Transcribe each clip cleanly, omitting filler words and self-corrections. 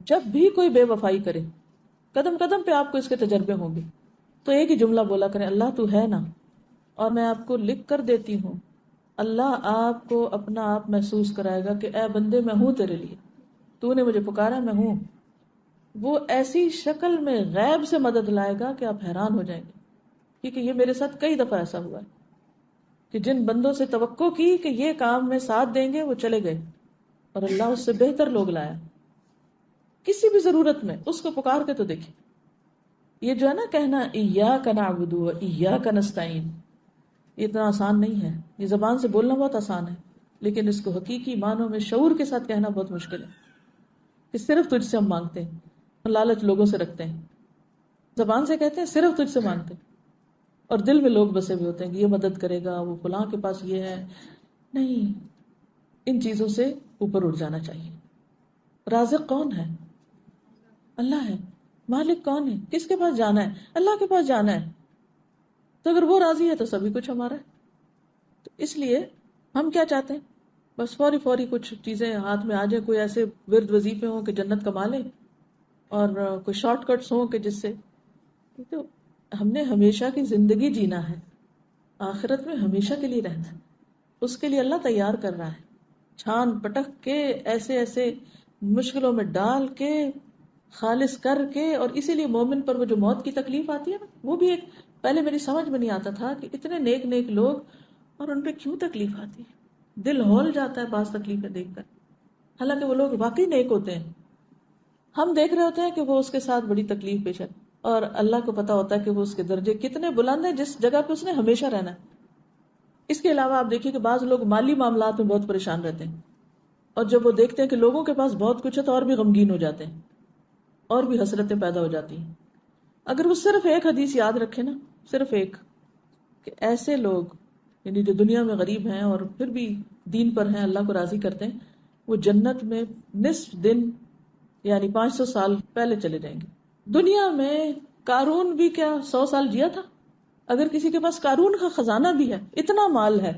جب بھی کوئی بے وفائی کرے، قدم قدم پہ آپ کو اس کے تجربے ہوں گے، تو ایک ہی جملہ بولا کریں، اللہ تو ہے نا، اور میں آپ کو لکھ کر دیتی ہوں. اللہ آپ کو اپنا آپ محسوس کرائے گا کہ اے بندے میں ہوں تیرے لیے، تو نے مجھے پکارا، میں ہوں. وہ ایسی شکل میں غیب سے مدد لائے گا کہ آپ حیران ہو جائیں گے. کیونکہ یہ میرے ساتھ کئی دفعہ ایسا ہوا ہے کہ جن بندوں سے توقع کی کہ یہ کام میں ساتھ دیں گے، وہ چلے گئے اور اللہ اس سے بہتر لوگ لایا. کسی بھی ضرورت میں اس کو پکار کے تو دیکھیں. یہ جو ہے نا کہنا ایاک نعبد و ایاک نستعین، یہ اتنا آسان نہیں ہے. یہ زبان سے بولنا بہت آسان ہے، لیکن اس کو حقیقی معنوں میں شعور کے ساتھ کہنا بہت مشکل ہے کہ صرف تجھ سے ہم مانگتے ہیں. لالچ لوگوں سے رکھتے ہیں، زبان سے کہتے ہیں صرف تجھ سے مانگتے ہیں، اور دل میں لوگ بسے ہوئے ہوتے ہیں کہ یہ مدد کرے گا، وہ فلاں کے پاس یہ ہے. نہیں، ان چیزوں سے اوپر اٹھ جانا چاہیے. رازق کون ہے؟ اللہ ہے. مالک کون ہے؟ کس کے پاس جانا ہے؟ اللہ کے پاس جانا ہے. تو اگر وہ راضی ہے تو سبھی کچھ ہمارا ہے. تو اس لیے ہم کیا چاہتے ہیں؟ بس فوری فوری کچھ چیزیں ہاتھ میں آ جائیں، کوئی ایسے ورد وظیفے ہوں کہ جنت کما لیں، اور کوئی شارٹ کٹس ہوں کہ جس سے. تو ہم نے ہمیشہ کی زندگی جینا ہے، آخرت میں ہمیشہ کے لیے رہنا ہے. اس کے لیے اللہ تیار کر رہا ہے، چھان پٹک کے ایسے ایسے مشکلوں میں ڈال کے خالص کر کے. اور اسی لیے مومن پر وہ جو موت کی تکلیف آتی ہے نا، وہ بھی ایک پہلے میری سمجھ میں نہیں آتا تھا کہ اتنے نیک نیک لوگ اور ان پہ کیوں تکلیف آتی ہے. دل ہول جاتا ہے بعض تکلیفیں دیکھ کر، حالانکہ وہ لوگ واقعی نیک ہوتے ہیں. ہم دیکھ رہے ہوتے ہیں کہ وہ اس کے ساتھ بڑی تکلیف پیش ہے، اور اللہ کو پتا ہوتا ہے کہ وہ اس کے درجے کتنے بلند ہیں جس جگہ پہ اس نے ہمیشہ رہنا ہے. اس کے علاوہ آپ دیکھیے کہ بعض لوگ مالی معاملات میں بہت پریشان رہتے ہیں، اور جب وہ دیکھتے ہیں کہ لوگوں کے پاس بہت کچھ ہے تو اور بھی غمگین ہو جاتے ہیں، اور بھی حسرتیں پیدا ہو جاتی ہیں. اگر وہ صرف ایک حدیث یاد رکھے نا، صرف ایک، کہ ایسے لوگ یعنی جو دنیا میں غریب ہیں اور پھر بھی دین پر ہیں، اللہ کو راضی کرتے ہیں، وہ جنت میں نصف دن یعنی 500 سال پہلے چلے جائیں گے. دنیا میں قارون بھی کیا 100 سال جیا تھا؟ اگر کسی کے پاس قارون کا خزانہ بھی ہے، اتنا مال ہے،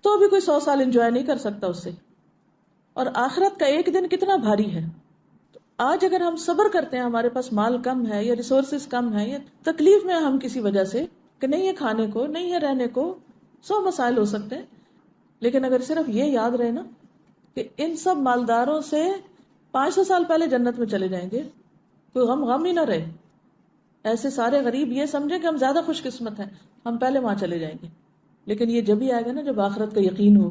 تو بھی کوئی 100 سال انجوائے نہیں کر سکتا اس سے. اور آخرت کا ایک دن کتنا بھاری ہے. آج اگر ہم صبر کرتے ہیں، ہمارے پاس مال کم ہے یا ریسورسز کم ہے یا تکلیف میں ہم کسی وجہ سے کہ نہیں ہے کھانے کو، نہیں ہے رہنے کو، 100 مسائل ہو سکتے ہیں، لیکن اگر صرف یہ یاد رہے نا کہ ان سب مالداروں سے 500 سال پہلے جنت میں چلے جائیں گے، کوئی غم ہی نہ رہے. ایسے سارے غریب یہ سمجھیں کہ ہم زیادہ خوش قسمت ہیں، ہم پہلے وہاں چلے جائیں گے. لیکن یہ جب ہی آئے گا نا جب آخرت کا یقین ہو.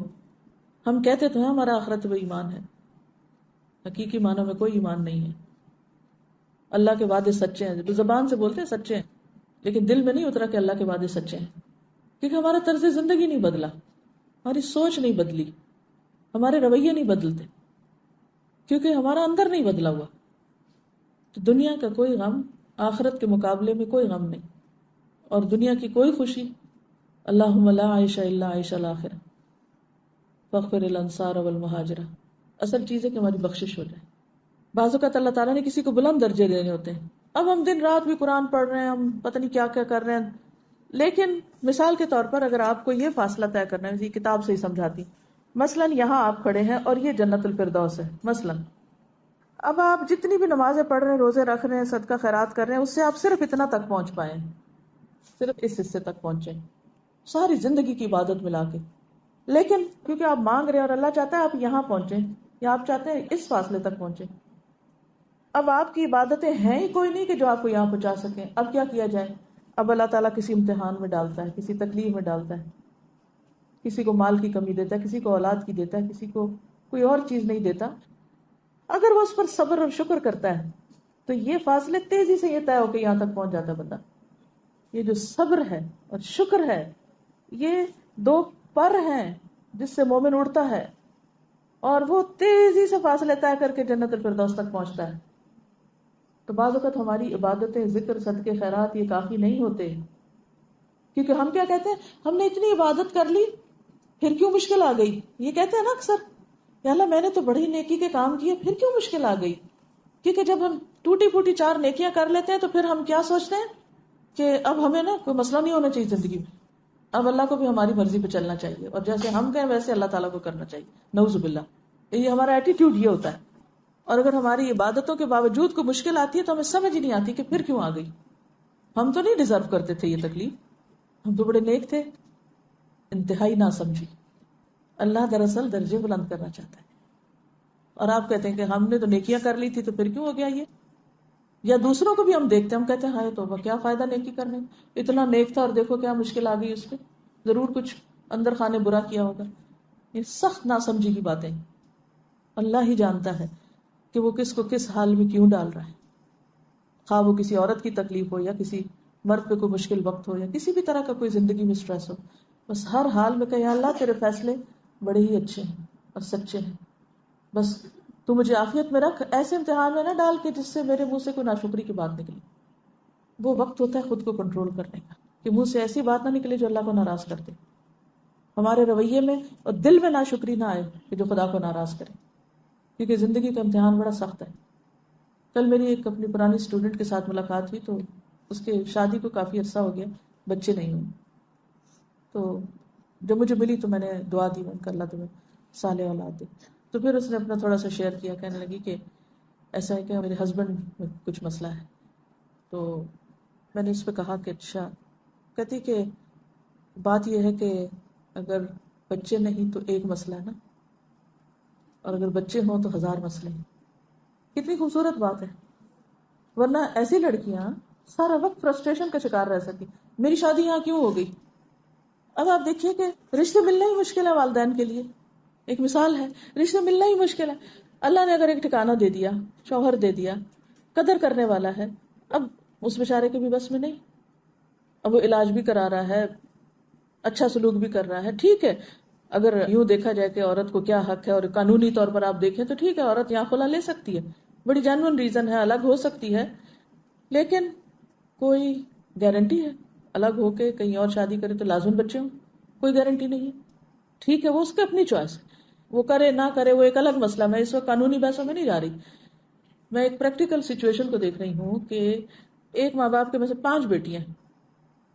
ہم کہتے تو ہیں ہمارا آخرت پہ ایمان ہے، حقیقی معنوں میں کوئی ایمان نہیں ہے. اللہ کے وعدے سچے ہیں، زبان سے بولتے ہیں سچے ہیں، لیکن دل میں نہیں اترا کہ اللہ کے وعدے سچے ہیں. کیونکہ ہمارا طرز زندگی نہیں بدلا، ہماری سوچ نہیں بدلی، ہمارے رویے نہیں بدلتے، کیونکہ ہمارا اندر نہیں بدلا ہوا. تو دنیا کا کوئی غم آخرت کے مقابلے میں کوئی غم نہیں، اور دنیا کی کوئی خوشی. اللہم لا عیش الا عیش الآخرہ فاغفر الانصار والمہاجرہ. اصل چیز ہے کہ ہماری بخشش ہو جائے. بعض اوقات اللہ تعالیٰ نے کسی کو بلند درجے دینے ہوتے ہیں. اب ہم دن رات بھی قرآن پڑھ رہے ہیں، ہم پتہ نہیں کیا کیا کر رہے ہیں، لیکن مثال کے طور پر اگر آپ کو یہ فاصلہ طے کرنا ہے، یہ کتاب سے ہی سمجھاتی، مثلاً یہاں آپ کھڑے ہیں اور یہ جنت الفردوس ہے مثلاً. اب آپ جتنی بھی نمازیں پڑھ رہے ہیں، روزے رکھ رہے ہیں، صدقہ خیرات کر رہے ہیں، اس سے آپ صرف اتنا تک پہنچ پائے ہیں، صرف اس حصے تک پہنچے ساری زندگی کی عبادت ملا کے. لیکن کیونکہ آپ مانگ رہے ہیں اور اللہ چاہتا ہے آپ یہاں پہنچیں، یا آپ چاہتے ہیں اس فاصلے تک پہنچیں. اب آپ کی عبادتیں ہیں ہی کوئی نہیں کہ جو آپ کو یہاں پہنچا سکیں. اب کیا کیا جائے؟ اب اللہ تعالیٰ کسی امتحان میں ڈالتا ہے، کسی تکلیف میں ڈالتا ہے، کسی کو مال کی کمی دیتا ہے، کسی کو اولاد کی دیتا ہے، کسی کو کوئی اور چیز نہیں دیتا. اگر وہ اس پر صبر اور شکر کرتا ہے تو یہ فاصلے تیزی سے یہ طے ہو کے یہاں تک پہنچ جاتا ہے بندہ. یہ جو صبر ہے اور شکر ہے، یہ دو پر ہیں جس سے مومن اڑتا ہے، اور وہ تیزی سے فاصلے طے کر کے جنت الفردوس تک پہنچتا ہے. تو بعض اوقات ہماری عبادتیں، ذکر، صدقے، خیرات یہ کافی نہیں ہوتے، کیونکہ ہم کیا کہتے ہیں، ہم نے اتنی عبادت کر لی پھر کیوں مشکل آ گئی. یہ کہتے ہیں نا اکثر، یا اللہ میں نے تو بڑی نیکی کے کام کیے پھر کیوں مشکل آ گئی. کیونکہ جب ہم ٹوٹی پھوٹی 4 نیکیاں کر لیتے ہیں تو پھر ہم کیا سوچتے ہیں کہ اب ہمیں نا کوئی مسئلہ نہیں ہونا چاہیے زندگی میں، اب اللہ کو بھی ہماری مرضی پہ چلنا چاہیے، اور جیسے ہم کہیں ویسے اللہ تعالیٰ کو کرنا چاہیے. نعوذ باللہ، یہ ہمارا ایٹیٹیوڈ یہ ہوتا ہے. اور اگر ہماری عبادتوں کے باوجود کوئی مشکل آتی ہے تو ہمیں سمجھ ہی نہیں آتی کہ پھر کیوں آ گئی. ہم تو نہیں ڈیزرو کرتے تھے یہ تکلیف, ہم تو بڑے نیک تھے. انتہائی نہ سمجھی. اللہ دراصل درجے بلند کرنا چاہتا ہے, اور آپ کہتے ہیں کہ ہم نے تو نیکیاں کر لی تھی تو پھر کیوں ہو گیا یہ. یا دوسروں کو بھی ہم دیکھتے ہیں, ہم کہتے ہیں ہائے توبہ, کیا فائدہ نیکی کرنے, اتنا نیک تھا اور دیکھو کیا مشکل آ گئی اس پہ, ضرور کچھ اندر خانے برا کیا ہوگا. یہ سخت ناسمجھی کی باتیں. اللہ ہی جانتا ہے کہ وہ کس کو کس حال میں کیوں ڈال رہا ہے, خواہ وہ کسی عورت کی تکلیف ہو یا کسی مرد پہ کوئی مشکل وقت ہو یا کسی بھی طرح کا کوئی زندگی میں اسٹریس ہو. بس ہر حال میں کہ یا اللہ تیرے فیصلے بڑے ہی اچھے ہیں اور سچے ہیں, بس تو مجھے عافیت میں رکھ, ایسے امتحان میں نہ ڈال کہ جس سے میرے منہ سے کوئی ناشکری کی بات نکلے. وہ وقت ہوتا ہے خود کو کنٹرول کرنے کا, کہ منہ سے ایسی بات نہ نکلے جو اللہ کو ناراض کر دے, ہمارے رویے میں اور دل میں ناشکری نہ آئے کہ جو خدا کو ناراض کرے, کیونکہ زندگی کا امتحان بڑا سخت ہے. کل میری ایک اپنی پرانی اسٹوڈنٹ کے ساتھ ملاقات ہوئی, تو اس کے شادی کو کافی عرصہ ہو گیا, بچے نہیں ہوئے. تو جب مجھے ملی تو میں نے دعا دی, میں اللہ تمہیں صالح اولاد دے. تو پھر اس نے اپنا تھوڑا سا شیئر کیا, کہنے لگی کہ ایسا ہے کہ میرے ہسبینڈ میں کچھ مسئلہ ہے. تو میں نے اس پہ کہا کہ اچھا. کہتی کہ بات یہ ہے کہ اگر بچے نہیں تو ایک مسئلہ ہے نا, اور اگر بچے ہوں تو 1000 مسئلے ہیں. کتنی خوبصورت بات ہے. ورنہ ایسی لڑکیاں سارا وقت فرسٹریشن کا شکار رہ سکی. میری شادی یہاں کیوں ہو گئی. اب آپ دیکھیے کہ رشتے ملنا ہی مشکل ہے والدین کے لیے. ایک مثال ہے, رشتے ملنا ہی مشکل ہے. اللہ نے اگر ایک ٹھکانہ دے دیا, شوہر دے دیا, قدر کرنے والا ہے, اب اس بیچارے کے بھی بس میں نہیں. اب وہ علاج بھی کرا رہا ہے, اچھا سلوک بھی کر رہا ہے, ٹھیک ہے. اگر یوں دیکھا جائے کہ عورت کو کیا حق ہے, اور قانونی طور پر آپ دیکھیں تو ٹھیک ہے, عورت یہاں خلا لے سکتی ہے, بڑی جینوئن ریزن ہے, الگ ہو سکتی ہے. لیکن کوئی گارنٹی ہے الگ ہو کے کہیں اور شادی کرے تو لازم بچے ہوں؟ کوئی گارنٹی نہیں ہے. ٹھیک ہے, وہ اس کی اپنی چوائس ہے, وہ کرے نہ کرے وہ ایک الگ مسئلہ. میں اس وقت قانونی بحثوں میں نہیں جا رہی, میں ایک پریکٹیکل سچویشن کو دیکھ رہی ہوں کہ ایک ماں باپ کے میں سے 5 بیٹیاں ہیں,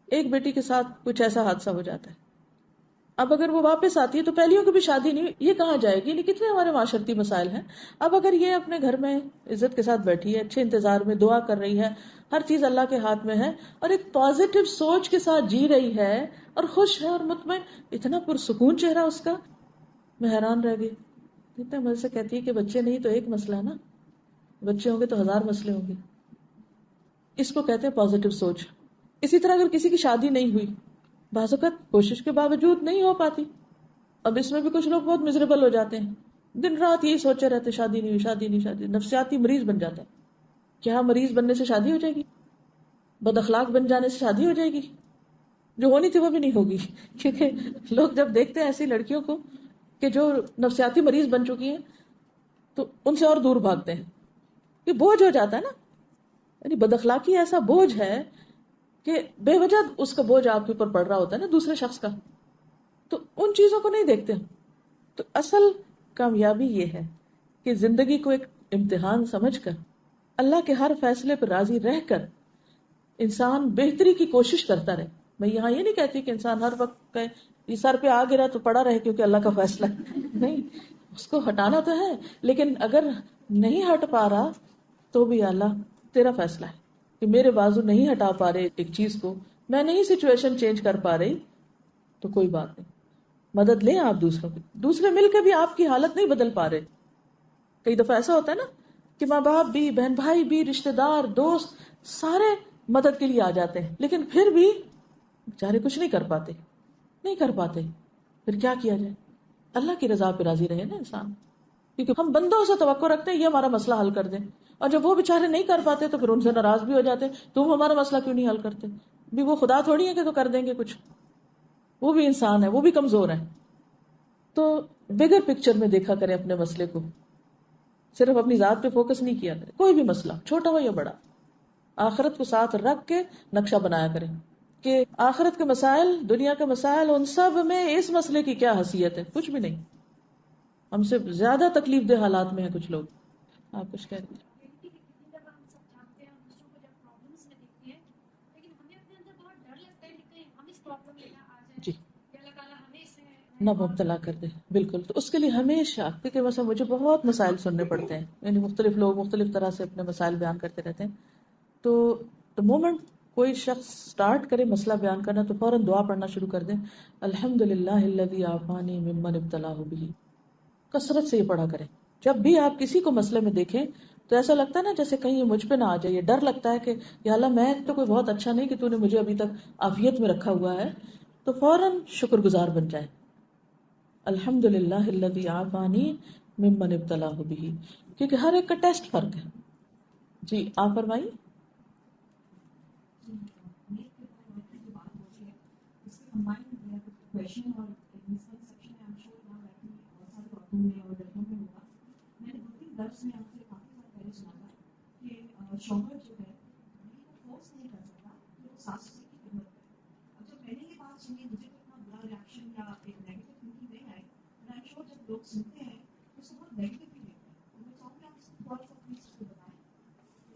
ایک بیٹی کے ساتھ کچھ ایسا حادثہ ہو جاتا ہے. اب اگر وہ واپس آتی ہے تو پہلیوں کی بھی شادی نہیں, یہ کہاں جائے گی. یعنی کتنے ہمارے معاشرتی مسائل ہیں. اب اگر یہ اپنے گھر میں عزت کے ساتھ بیٹھی ہے, اچھے انتظار میں دعا کر رہی ہے, ہر چیز اللہ کے ہاتھ میں ہے, اور ایک پازیٹو سوچ کے ساتھ جی رہی ہے اور خوش ہے اور مطمئن, اتنا پرسکون چہرہ اس کا, میں حیران رہ گئی. اتنے مزے سے کہتی ہے کہ بچے نہیں تو ایک مسئلہ ہے نا, بچے ہوں گے تو 1000 مسئلے ہوں گے. اس کو کہتے ہیں پازیٹو سوچ. اسی طرح اگر کسی کی شادی نہیں ہوئی, بعض اوقات کوشش کے باوجود نہیں ہو پاتی. اب اس میں بھی کچھ لوگ بہت مزریبل ہو جاتے ہیں, دن رات یہی سوچے رہتے شادی نہیں ہوئی, شادی نہیں, شادی, نفسیاتی مریض بن جاتا ہے. کیا مریض بننے سے شادی ہو جائے گی؟ بد اخلاق بن جانے سے شادی ہو جائے گی؟ جو ہونی تھی وہ بھی نہیں ہوگی. کیونکہ لوگ جب دیکھتے ہیں ایسی لڑکیوں کو کہ جو نفسیاتی مریض بن چکی ہیں تو ان سے اور دور بھاگتے ہیں. یہ بوجھ ہو جاتا ہے نا. یعنی بد اخلاقی ایسا بوجھ ہے کہ بے وجہ اس کا بوجھ آپ کے اوپر پڑ رہا ہوتا ہے نا دوسرے شخص کا, تو ان چیزوں کو نہیں دیکھتے. تو اصل کامیابی یہ ہے کہ زندگی کو ایک امتحان سمجھ کر اللہ کے ہر فیصلے پر راضی رہ کر انسان بہتری کی کوشش کرتا رہے. میں یہاں یہ نہیں کہتی کہ انسان ہر وقت کہے یہ سر پہ آ گرا تو پڑا رہے کیونکہ اللہ کا فیصلہ ہے, نہیں, اس کو ہٹانا تو ہے, لیکن اگر نہیں ہٹ پا رہا تو بھی اللہ تیرا فیصلہ ہے کہ میرے بازو نہیں ہٹا پا رہے ایک چیز کو, میں نہیں سچویشن چینج کر پا رہی, تو کوئی بات نہیں, مدد لیں آپ دوسروں کی. دوسرے مل کے بھی آپ کی حالت نہیں بدل پا رہے. کئی دفعہ ایسا ہوتا ہے نا کہ ماں باپ بھی, بہن بھائی بھی, رشتے دار, دوست سارے مدد کے لیے آ جاتے ہیں, لیکن پھر بھی بیچارے کچھ نہیں کر پاتے, نہیں کر پاتے. پھر کیا کیا جائے؟ اللہ کی رضا پہ راضی رہے نا انسان, کیونکہ ہم بندوں سے توقع رکھتے ہیں یہ ہمارا مسئلہ حل کر دیں, اور جب وہ بےچارے نہیں کر پاتے تو پھر ان سے ناراض بھی ہو جاتے ہیں, تم ہمارا مسئلہ کیوں نہیں حل کرتے. بھی وہ خدا تھوڑی ہے کہ تو کر دیں گے کچھ, وہ بھی انسان ہے, وہ بھی کمزور ہے. تو بگر پکچر میں دیکھا کریں اپنے مسئلے کو, صرف اپنی ذات پہ فوکس نہیں کیا کریں. کوئی بھی مسئلہ چھوٹا ہو یا بڑا, آخرت کو ساتھ رکھ کے نقشہ بنایا کریں کہ آخرت کے مسائل, دنیا کے مسائل, ان سب میں اس مسئلے کی کیا حیثیت ہے. کچھ بھی نہیں. ہم سے زیادہ تکلیف دہ حالات میں ہیں کچھ لوگ. آپ کچھ کہہ رہے ہیں؟ جی نہ مبتلا کر دے. بالکل. تو اس کے لیے ہمیشہ، کیونکہ مثلا مجھے بہت مسائل سننے پڑتے ہیں، یعنی مختلف لوگ مختلف طرح سے اپنے مسائل بیان کرتے رہتے ہیں. تو مومنٹ کوئی شخص سٹارٹ کرے مسئلہ بیان کرنا تو فوراً دعا پڑھنا شروع کر دیں، الحمد للہ الذی عافانی ممن ابتلاه به. کثرت سے یہ پڑھا کریں. جب بھی آپ کسی کو مسئلے میں دیکھیں تو ایسا لگتا ہے نا جیسے کہیں یہ مجھ پہ نہ آ جائے، ڈر لگتا ہے کہ یا اللہ میں تو کوئی بہت اچھا نہیں کہ تو نے مجھے ابھی تک عافیت میں رکھا ہوا ہے، تو فوراً شکر گزار بن جائے. الحمد للہ الذی عافانی ممن ابتلاه به، کیونکہ ہر ایک کا ٹیسٹ فرق ہے. جی آپ فرمائیے.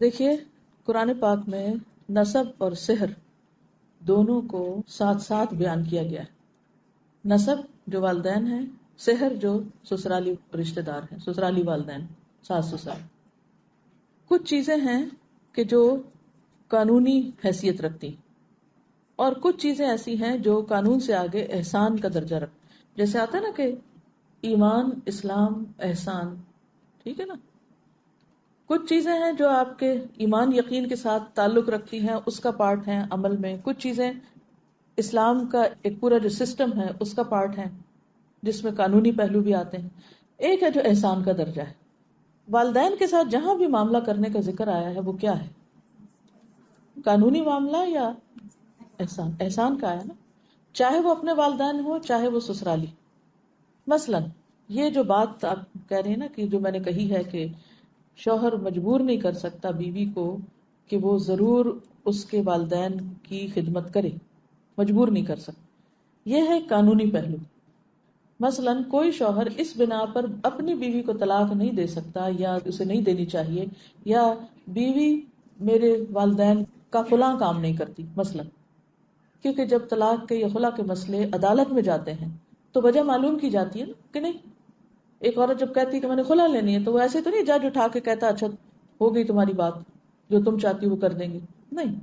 دیکھیے قرآن پاک میں نسب اور سحر دونوں کو ساتھ ساتھ بیان کیا گیا ہے. نسب جو والدین ہیں، سحر جو سسرالی رشتہ دار ہیں، سسرالی والدین، ساس سسر. کچھ چیزیں ہیں کہ جو قانونی حیثیت رکھتی، اور کچھ چیزیں ایسی ہیں جو قانون سے آگے احسان کا درجہ رکھتی. جیسے آتا ہے نا کہ ایمان، اسلام، احسان، ٹھیک ہے نا. کچھ چیزیں ہیں جو آپ کے ایمان یقین کے ساتھ تعلق رکھتی ہیں، اس کا پارٹ ہیں عمل میں. کچھ چیزیں اسلام کا ایک پورا جو سسٹم ہے اس کا پارٹ ہے، جس میں قانونی پہلو بھی آتے ہیں. ایک ہے جو احسان کا درجہ ہے. والدین کے ساتھ جہاں بھی معاملہ کرنے کا ذکر آیا ہے وہ کیا ہے؟ قانونی معاملہ یا احسان؟ احسان کا ہے نا، چاہے وہ اپنے والدین ہو چاہے وہ سسرالی. مثلا یہ جو بات آپ کہہ رہے ہیں نا کہ جو میں نے کہی ہے کہ شوہر مجبور نہیں کر سکتا بیوی کو کہ وہ ضرور اس کے والدین کی خدمت کرے، مجبور نہیں کر سکتا. یہ ہے قانونی پہلو. مثلا کوئی شوہر اس بنا پر اپنی بیوی کو طلاق نہیں دے سکتا یا اسے نہیں دینی چاہیے، یا بیوی میرے والدین کا فلاں کام نہیں کرتی مثلا. کیونکہ جب طلاق کے یا خلا کے مسئلے عدالت میں جاتے ہیں تو وجہ معلوم کی جاتی ہے نا کہ نہیں. ایک عورت جب کہتی کہ میں نے خلا لینی ہے تو وہ ایسے تو نہیں جج اٹھا کے کہتا اچھا ہو گئی تمہاری بات، جو تم چاہتی وہ کر دیں گے. نہیں،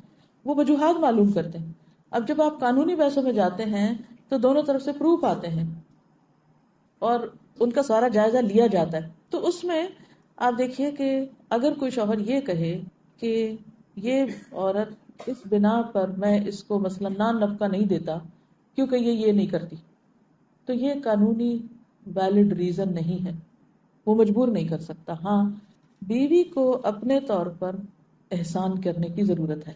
وہ وجوہات معلوم کرتے ہیں. اب جب آپ قانونی بحثوں میں جاتے ہیں تو دونوں طرف سے پروف آتے ہیں اور ان کا سارا جائزہ لیا جاتا ہے. تو اس میں آپ دیکھیے کہ اگر کوئی شوہر یہ کہے کہ یہ عورت اس بنا پر میں اس کو مثلا نفقہ نہیں دیتا کیونکہ یہ نہیں کرتی، تو یہ قانونی ویلڈ ریزن نہیں ہے، وہ مجبور نہیں کر سکتا. ہاں بیوی کو اپنے طور پر احسان کرنے کی ضرورت ہے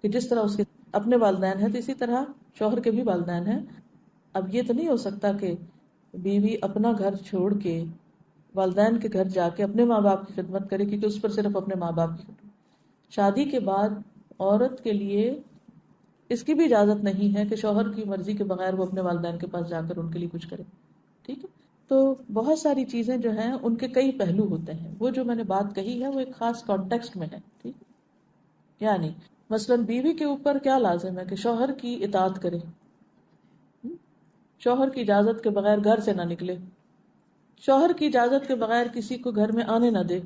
کہ جس طرح اس کے اپنے والدین ہیں تو اسی طرح شوہر کے بھی والدین ہیں. اب یہ تو نہیں ہو سکتا کہ بیوی اپنا گھر چھوڑ کے والدین کے گھر جا کے اپنے ماں باپ کی خدمت کرے، کیونکہ اس پر صرف اپنے ماں باپ کی خدمت. شادی کے بعد عورت کے لیے اس کی بھی اجازت نہیں ہے کہ شوہر کی مرضی کے بغیر وہ اپنے والدین کے پاس جا کر ان کے لیے کچھ کرے. ٹھیک ہے. تو بہت ساری چیزیں جو ہیں ان کے کئی پہلو ہوتے ہیں. وہ جو میں نے بات کہی ہے وہ ایک خاص کانٹیکسٹ میں ہے. ٹھیک، یعنی مثلا بیوی کے اوپر کیا لازم ہے کہ شوہر کی اطاعت کرے، شوہر کی اجازت کے بغیر گھر سے نہ نکلے، شوہر کی اجازت کے بغیر کسی کو گھر میں آنے نہ دے،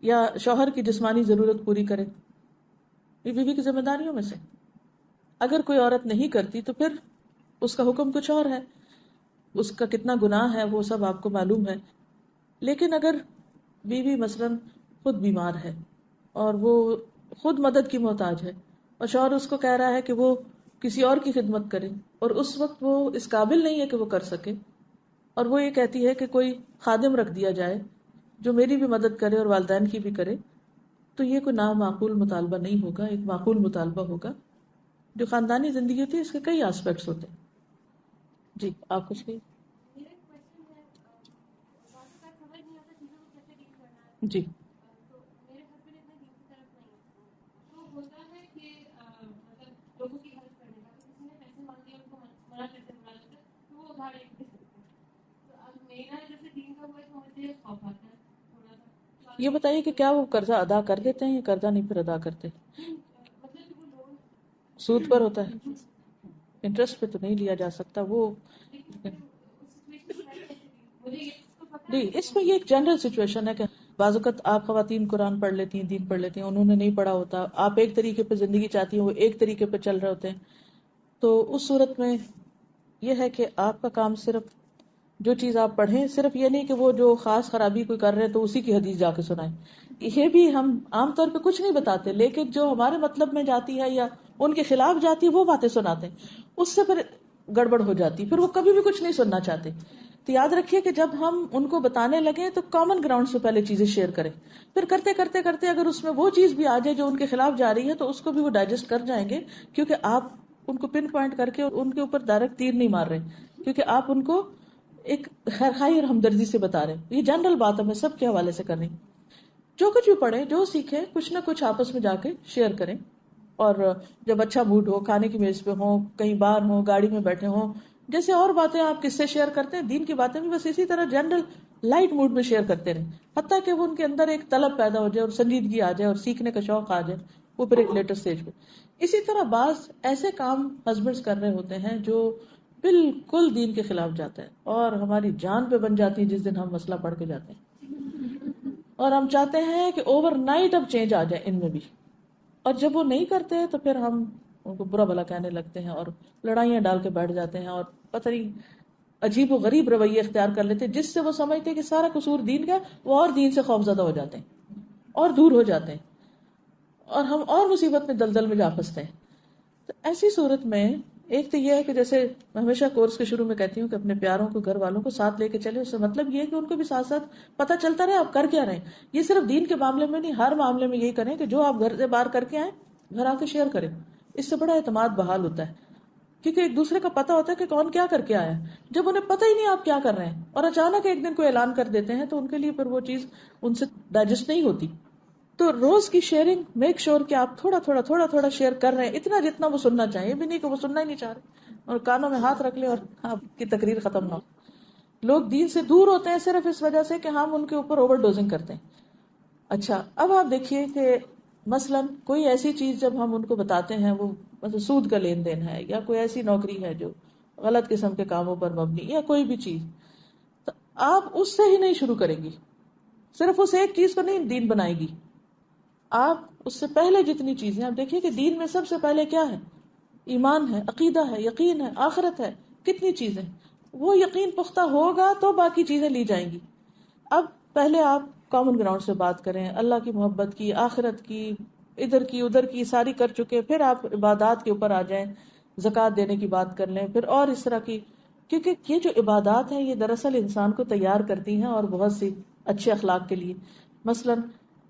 یا شوہر کی جسمانی ضرورت پوری کرے. یہ بیوی کی ذمہ داریوں میں سے. اگر کوئی عورت نہیں کرتی تو پھر اس کا حکم کچھ اور ہے، اس کا کتنا گناہ ہے وہ سب آپ کو معلوم ہے. لیکن اگر بیوی مثلا خود بیمار ہے اور وہ خود مدد کی محتاج ہے اور شوہر اس کو کہہ رہا ہے کہ وہ کسی اور کی خدمت کرے، اور اس وقت وہ اس قابل نہیں ہے کہ وہ کر سکے، اور وہ یہ کہتی ہے کہ کوئی خادم رکھ دیا جائے جو میری بھی مدد کرے اور والدین کی بھی کرے، تو یہ کوئی نامعقول مطالبہ نہیں ہوگا، ایک معقول مطالبہ ہوگا. جو خاندانی زندگی ہوتی ہے اس کے کئی آسپیکٹس ہوتے ہیں. جی آپ کچھ نہیں. جی یہ بتائیے کہ کیا وہ قرضہ ادا کر دیتے ہیں یا قرضہ نہیں پھر ادا کرتے؟ سود پر ہوتا ہے، انٹرسٹ پہ تو نہیں لیا جا سکتا وہ. جی اس میں یہ ایک جنرل سچویشن ہے کہ بعض اوقات آپ خواتین قرآن پڑھ لیتی ہیں، دین پڑھ لیتی ہیں، انہوں نے نہیں پڑھا ہوتا، آپ ایک طریقے پہ زندگی چاہتی ہیں، وہ ایک طریقے پہ چل رہے ہوتے ہیں. تو اس صورت میں یہ ہے کہ آپ کا کام صرف جو چیز آپ پڑھیں، صرف یہ نہیں کہ وہ جو خاص خرابی کوئی کر رہے تو اسی کی حدیث جا کے سنائیں. یہ بھی ہم عام طور پہ کچھ نہیں بتاتے، لیکن جو ہمارے مطلب میں جاتی ہے یا ان کے خلاف جاتی ہے وہ باتیں سناتے ہیں، اس سے پھر گڑبڑ ہو جاتی، پھر وہ کبھی بھی کچھ نہیں سننا چاہتے. تو یاد رکھیے کہ جب ہم ان کو بتانے لگے تو کامن گراؤنڈ سے پہلے چیزیں شیئر کریں، پھر کرتے کرتے کرتے اگر اس میں وہ چیز بھی آ جائے جو ان کے خلاف جا رہی ہے تو اس کو بھی وہ ڈائجسٹ کر جائیں گے، کیونکہ آپ ان کو پن پوائنٹ کر کے ان کے اوپر ڈائریکٹ تیر نہیں مار رہے، کیونکہ آپ ان کو ایک خیرخائی اور ہمدردی سے بتا رہے ہیں. یہ جنرل بات ہے، میں سب کے حوالے سے کر رہی ہوں. جو کچھ بھی پڑھیں، جو سیکھیں، کچھ نہ کچھ آپس میں جا کے شیئر کریں. اور جب اچھا موڈ ہو، کھانے کی میز پہ ہوں، کہیں باہر ہوں، گاڑی میں بیٹھے ہوں، جیسے اور باتیں آپ کس سے شیئر کرتے ہیں، دین کی باتیں بھی بس اسی طرح جنرل لائٹ موڈ میں شیئر کرتے رہیں، حتیٰ کہ وہ ان کے اندر ایک طلب پیدا ہو جائے اور سنجیدگی آ جائے اور سیکھنے کا شوق آ جائے، وہ پھر ایک لیٹر سٹیج پہ. اسی طرح بعض ایسے کام ہسبینڈز کر رہے ہوتے ہیں جو بالکل دین کے خلاف جاتا ہے اور ہماری جان پہ بن جاتی ہے جس دن ہم مسئلہ پڑھ کے جاتے ہیں، اور ہم چاہتے ہیں کہ اوور نائٹ اب چینج آ جائے ان میں بھی. اور جب وہ نہیں کرتے تو پھر ہم ان کو برا بھلا کہنے لگتے ہیں اور لڑائیاں ڈال کے بیٹھ جاتے ہیں اور پتہ نہیں عجیب و غریب رویے اختیار کر لیتے ہیں، جس سے وہ سمجھتے ہیں کہ سارا قصور دین کا، وہ اور دین سے خوفزدہ ہو جاتے ہیں اور دور ہو جاتے ہیں اور ہم اور مصیبت میں دلدل میں جا پھنستے ہیں. تو ایسی صورت میں ایک تو یہ ہے کہ جیسے میں ہمیشہ کورس کے شروع میں کہتی ہوں کہ اپنے پیاروں کو، گھر والوں کو ساتھ لے کے چلے. اس سے مطلب یہ ہے کہ ان کو بھی ساتھ ساتھ پتہ چلتا رہے آپ کر کیا رہے ہیں. یہ صرف دین کے معاملے میں نہیں، ہر معاملے میں یہی کریں کہ جو آپ گھر سے باہر کر کے آئیں گھر آ کے شیئر کریں. اس سے بڑا اعتماد بحال ہوتا ہے، کیونکہ ایک دوسرے کا پتہ ہوتا ہے کہ کون کیا کر کے آیا. جب انہیں پتہ ہی نہیں آپ کیا کر رہے ہیں اور اچانک ایک دن کوئی اعلان کر دیتے ہیں تو ان کے لیے پھر وہ چیز ان سے ڈائجسٹ نہیں ہوتی. تو روز کی شیئرنگ، میک شور کہ آپ تھوڑا تھوڑا تھوڑا تھوڑا شیئر کر رہے ہیں، اتنا جتنا وہ سننا چاہیے، بھی نہیں کہ وہ سننا ہی نہیں چاہ رہے اور کانوں میں ہاتھ رکھ لے اور آپ کی تقریر ختم نہ ہو. لوگ دین سے دور ہوتے ہیں صرف اس وجہ سے کہ ہم ان کے اوپر اوور ڈوزنگ کرتے ہیں. اچھا اب آپ دیکھیے کہ مثلاً کوئی ایسی چیز جب ہم ان کو بتاتے ہیں، وہ مثلا سود کا لین دین ہے یا کوئی ایسی نوکری ہے جو غلط قسم کے کاموں پر مبنی، یا کوئی بھی چیز، تو آپ اس سے ہی نہیں شروع کریں گی، صرف اس ایک چیز کو نہیں دین بنائے گی. آپ اس سے پہلے جتنی چیزیں، آپ دیکھیے کہ دین میں سب سے پہلے کیا ہے؟ ایمان ہے، عقیدہ ہے، یقین ہے، آخرت ہے. کتنی چیزیں، وہ یقین پختہ ہوگا تو باقی چیزیں لی جائیں گی. اب پہلے آپ کامن گراؤنڈ سے بات کریں، اللہ کی محبت کی، آخرت کی، ادھر کی ادھر کی ساری کر چکے، پھر آپ عبادات کے اوپر آ جائیں، زکوٰۃ دینے کی بات کر لیں، پھر اور اس طرح کی. کیونکہ یہ جو عبادات ہیں یہ دراصل انسان کو تیار کرتی ہیں اور بہت سی اچھے اخلاق کے لیے. مثلاً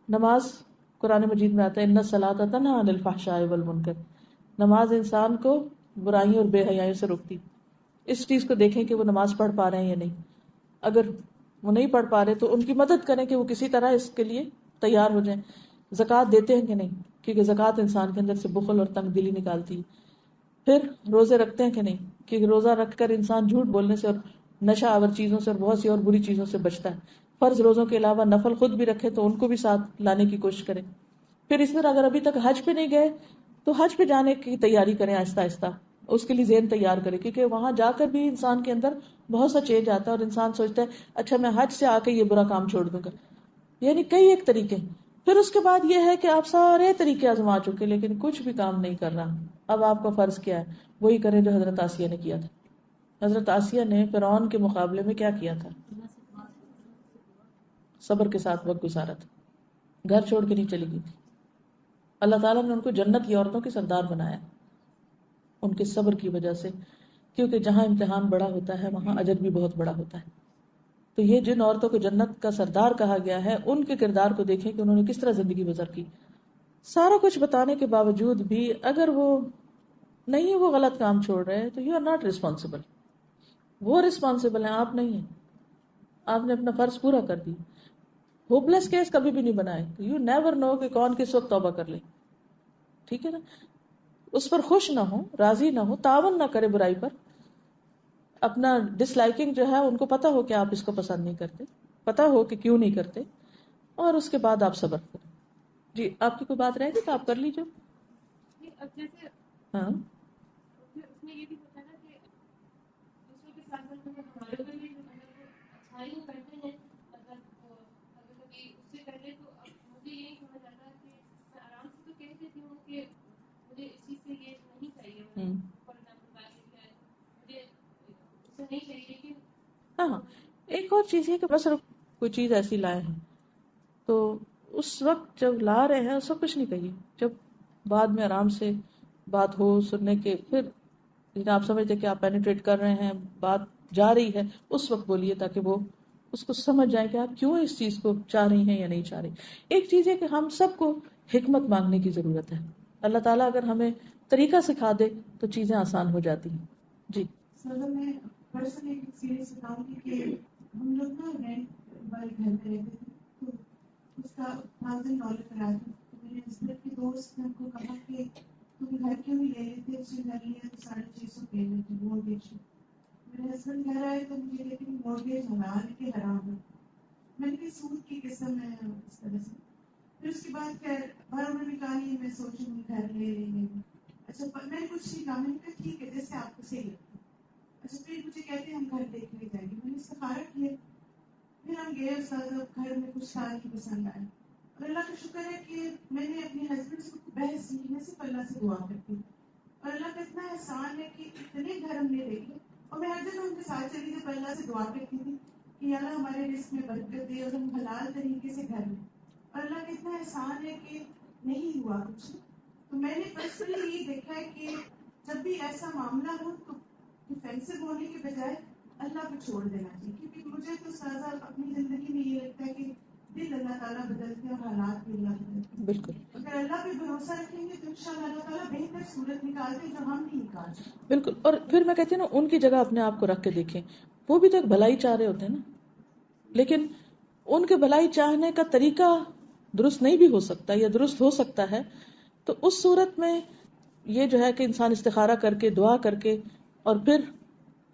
نماز، قرآن مجید میں آتا ہے ان الصلاۃ تنہی عن الفحشاء والمنکر، نماز انسان کو برائیوں اور بے حیائیوں سے روکتی. اس چیز کو دیکھیں کہ وہ نماز پڑھ پا رہے ہیں یا نہیں. اگر وہ نہیں پڑھ پا رہے تو ان کی مدد کریں کہ وہ کسی طرح اس کے لیے تیار ہو جائیں. زکوٰۃ دیتے ہیں کہ نہیں، کیونکہ زکوٰۃ انسان کے اندر سے بخل اور تنگ دلی نکالتی. پھر روزے رکھتے ہیں کہ نہیں، کیونکہ روزہ رکھ کر انسان جھوٹ بولنے سے اور نشہ آور چیزوں سے اور بہت سی اور بری چیزوں سے بچتا ہے. فرض روزوں کے علاوہ نفل خود بھی رکھے تو ان کو بھی ساتھ لانے کی کوشش کریں. پھر اس طرح اگر ابھی تک حج پہ نہیں گئے تو حج پہ جانے کی تیاری کریں آہستہ آہستہ، اس کے لیے ذہن تیار کریں، کیونکہ وہاں جا کر بھی انسان کے اندر بہت سا چینج آتا ہے اور انسان سوچتا ہے اچھا میں حج سے آ کے یہ برا کام چھوڑ دوں گا. یعنی کئی ایک طریقے. پھر اس کے بعد یہ ہے کہ آپ سارے طریقے آزما چکے لیکن کچھ بھی کام نہیں کر رہا. اب آپ کا فرض کیا ہے؟ وہی کریں جو حضرت آسیہ نے کیا تھا. حضرت آسیہ نے فرعون کے مقابلے میں کیا کیا تھا؟ صبر کے ساتھ وقت گزارا تھا، گھر چھوڑ کے نہیں چلی گئی تھی. اللہ تعالیٰ نے ان کو جنت کی عورتوں کے سردار بنایا ان کے صبر کی وجہ سے، کیونکہ جہاں امتحان بڑا ہوتا ہے وہاں اجر بھی بہت بڑا ہوتا ہے. تو یہ جن عورتوں کو جنت کا سردار کہا گیا ہے ان کے کردار کو دیکھیں کہ انہوں نے کس طرح زندگی بسر کی. سارا کچھ بتانے کے باوجود بھی اگر وہ نہیں، وہ غلط کام چھوڑ رہے ہیں تو یو آر ناٹ ریسپانسبل. وہ ریسپانسبل ہیں، آپ نہیں ہیں. آپ نے اپنا فرض پورا کر دی. ہوپ لیس کیس کبھی بھی نہیں بنائے. یو نیور نو کہ کون کس وقت توبہ کر لے. ٹھیک ہے نا؟ اس پر خوش نہ ہو، راضی نہ ہو، تعاون نہ کرے برائی پر. اپنا ڈس لائکنگ جو ہے ان کو پتا ہو کہ آپ اس کو پسند نہیں کرتے، پتا ہو کہ کیوں نہیں کرتے، اور اس کے بعد آپ صبر کریں. جی آپ کی کوئی بات رہے گی تو آپ کر لیجیے. ہاں بھائی وہ کرتے ہیں مطلب اگر کبھی اس سے کر لے تو اب مجھے یہی سمجھ آتا ہے کہ میں آرام سے تو کہہ دیتی ہوں کہ مجھے اس چیز سے یہ نہیں چاہیے، فار ایگزامپل بات یہ ہے مجھے اس سے نہیں چاہیے، لیکن ہاں ایک اور چیز ہے کہ بس کوئی چیز ایسی لائے ہیں تو اس وقت جب لا رہے ہیں اس وقت کچھ نہیں کہیے، جب بعد میں آرام سے بات ہو سننے کے پھر آپ سمجھتے کہ آپ پینیٹریٹ کر رہے ہیں، بات جا رہی ہے، اس وقت بولیے تاکہ وہ اس کو سمجھ جائے کہ آپ کیوں اس چیز کو چاہ رہی ہیں یا نہیں چاہ رہی. ایک چیز ہے کہ ہم سب کو حکمت مانگنے کی ضرورت ہے. اللہ تعالیٰ اگر ہمیں طریقہ سکھا دے تو چیزیں آسان ہو جاتی ہیں. جی سر میں پرسنل ایک ایکسپیرینس بتاؤں گی کہ ہم لوگ نا رینٹ والے گھر میں رہتے تھے تو اس کا $1,000 کرایا تھا. تو میرے ہسبینڈ کے دوست نے ہم کو کہا کہ تم گھر کیوں نہیں لے لیتے، اس نے گھر لیا تو $650 پے لیتے مورگیج. میرے ہسبینڈ گھر آئے تو مجھے لیکن مورگیج حلال کہ حرام ہے. میں نے کہا سود کی قسم ہے اس طرح سے. پھر اس کے بعد خیر بار انہوں نے کہا نہیں میں سوچوں گی گھر لے لیں گے. اچھا میں نے کچھ نہیں کہا، میں نے کہا ٹھیک ہے جیسے آپ کو صحیح لگتا ہے. اچھا پھر مجھے کہتے ہیں ہم گھر دیکھنے جائیں گے. میں نے استخارہ کیا، پھر ہم گئے استاد گھر میں کچھ سال کی پسند آئے. اور اللہ کا شکر ہے کہ میں نے اپنے ہسبینڈ سے بحث کی، میں صرف اللہ سے دعا کرتی ہوں. اور اللہ کا اتنا احسان ہے کہ اتنے گھر ہم نے دیکھے اور میں ہر جگہ ان کے ساتھ چلی جب اللہ سے دعا کرتی تھی کہ یا اللہ ہمارے رزق میں برکت دے اور ہم حلال طریقے سے گھر لیں. اور اللہ کا اتنا احسان ہے کہ نہیں ہوا کچھ. تو میں نے پرسنلی یہ دیکھا ہے کہ جب بھی ایسا معاملہ ہو تو ڈیفینسو ہونے کے بجائے اللہ کو چھوڑ دینا چاہیے. کیونکہ مجھے تو سازا اپنی زندگی میں یہ لگتا ہے کہ دل اللہ تعالیٰ بدلتے ہیں اور حالات بھی اللہ بدلتے ہیں. بالکل اگر اللہ پہ بھروسہ رکھیں گے تو انشاءاللہ اللہ تعالیٰ بہتر صورت نکالتے جو ہم نہیں نکالتے. بالکل. اور پھر میں کہتی ہوں نا ان کی جگہ اپنے آپ کو رکھ کے دیکھیں، وہ بھی تو ایک بھلائی چاہ رہے ہوتے ہیں نا، لیکن ان کے بھلائی چاہنے کا طریقہ درست نہیں بھی ہو سکتا یا درست ہو سکتا ہے. تو اس صورت میں یہ جو ہے کہ انسان استخارہ کر کے دعا کر کے اور پھر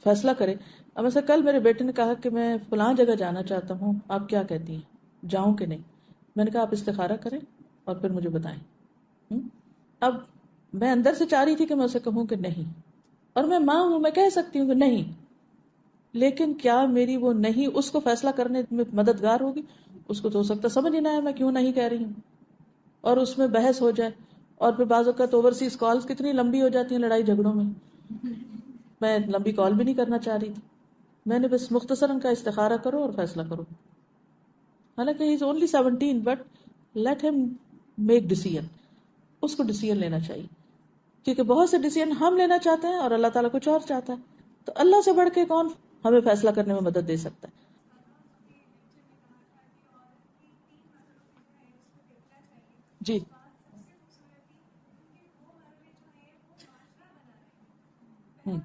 فیصلہ کرے. اب ایسا کل میرے بیٹے نے کہا کہ میں فلاں جگہ جانا چاہتا ہوں، آپ کیا کہتی ہیں جاؤں کہ نہیں؟ میں نے کہا آپ استخارہ کریں اور پھر مجھے بتائیں. اب میں اندر سے چاہ رہی تھی کہ میں اسے کہوں کہ نہیں، اور میں ماں ہوں، میں کہہ سکتی ہوں کہ نہیں، لیکن کیا میری وہ نہیں اس کو فیصلہ کرنے میں مددگار ہوگی؟ اس کو تو ہو سکتا سمجھ ہی نہ آئے میں کیوں نہیں کہہ رہی ہوں، اور اس میں بحث ہو جائے. اور پھر بعض اوقات اوورسیز کالز کتنی لمبی ہو جاتی ہیں لڑائی جھگڑوں میں. میں لمبی کال بھی نہیں کرنا چاہ رہی تھی، میں نے بس مختصراً کا استخارہ کرو اور فیصلہ کرو. حالانکہ ہی از اونلی 17 بٹ لیٹ ہم میک ڈیسیژن. اس کو ڈیسیژن لینا چاہیے، کیونکہ بہت سے ڈیسیژن ہم لینا چاہتے ہیں اور اللہ تعالیٰ کچھ اور چاہتا ہے. تو اللہ سے بڑھ کے کون ہمیں فیصلہ کرنے میں مدد دے سکتا ہے؟ جی ہوں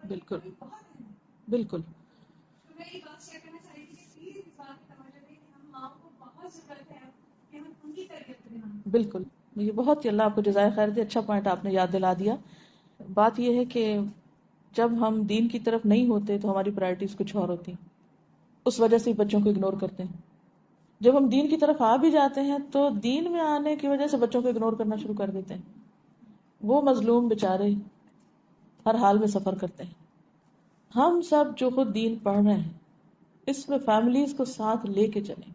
بالکل بالکل بالکل. یہ بہت ہی اللہ آپ کو جزائے خیر دے، اچھا پوائنٹ آپ نے یاد دلا دیا. بات یہ ہے کہ جب ہم دین کی طرف نہیں ہوتے تو ہماری پرائرٹیز کچھ اور ہوتی ہیں، اس وجہ سے بچوں کو اگنور کرتے ہیں. جب ہم دین کی طرف آ بھی جاتے ہیں تو دین میں آنے کی وجہ سے بچوں کو اگنور کرنا شروع کر دیتے ہیں. وہ مظلوم بیچارے ہر حال میں سفر کرتے ہیں. ہم سب جو خود دین پڑھ رہے ہیں اس میں فیملیز کو ساتھ لے کے چلیں.